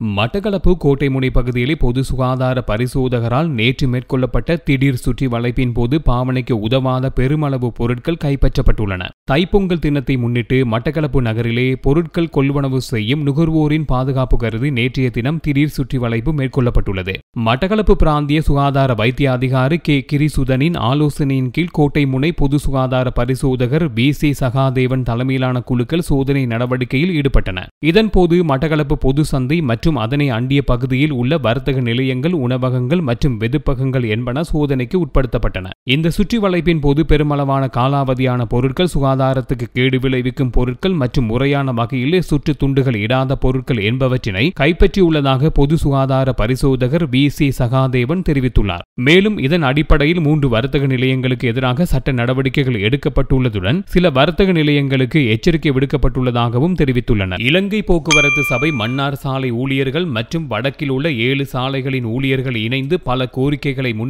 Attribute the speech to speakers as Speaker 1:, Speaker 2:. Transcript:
Speaker 1: மட்டக்களப்பு கோட்டைமுனை பகுதியிலே பொது சுகாதார பரிசோதகரால் நேற்று மேற்கொள்ளப்பட்ட திடீர் சுற்றி வளைப்பின் போது பாவனைக்கு உதவாத பெருமளவு பொருட்கள் கைப்பற்றப்பட்டுள்ளன. தைப்பொங்கல் தினத்தை முன்னிட்டு மட்டக்களப்பு நகரிலே பொருட்கள் கொள்வனவு செய்யும் நுகர்வோரின் பாதுகாப்பு கருதி நேற்றைய தினம் திடீர் சுற்றி வளைப்பு மேற்கொள்ளப்பட்டுள்ளது. மட்டக்களப்பு பிராந்திய சுகாதார வைத்திய அதிகாரி கே கிரிசுதனின் ஆலோசனையின் கீழ் கோட்டைமுனை பொது சுகாதார பரிசோதகர் வி.சி. சகாதேவன் தலைமையிலான குழுக்கள் சோதனை நடவடிக்கையில் ஈடுபட்டன. இதன்போது மட்டக்களப்பு பொது சந்தை மற்றும் அதனை அண்டிய பகுதியில் உள்ள வர்த்தக நிலையங்கள், உணவகங்கள் மற்றும் வெதுப்பகங்கள் என்பன சோதனைக்கு உட்படுத்தப்பட்டன. இந்த சுற்றி வளைப்பின் போது பெருமளவான காலாவதியான பொருட்கள், சுகாதாரத்துக்கு கேடு விளைவிக்கும் பொருட்கள் மற்றும் முறையான வகையில் சுற்று துண்டுகள் இடாத பொருட்கள் என்பவற்றினை கைப்பற்றியுள்ளதாக பொது சுகாதார பரிசோதகர் வி.சி. சகாதேவன் தெரிவித்துள்ளார். மேலும் இதன் அடிப்படையில் 3 வர்த்தக நிலையங்களுக்கு எதிராக சட்ட நடவடிக்கைகள் எடுக்கப்பட்டுள்ளதுடன் சில வர்த்தக நிலையங்களுக்கு எச்சரிக்கை விடுக்கப்பட்டுள்ளதாகவும் தெரிவித்துள்ளனர். இலங்கை போக்குவரத்து சபை மன்னார் சாலை ஊழியர்கள் மற்றும் வடக்கில் உள்ள 7 சாலைகளின் ஊழியர்கள் இணைந்து பல கோரிக்கைகளை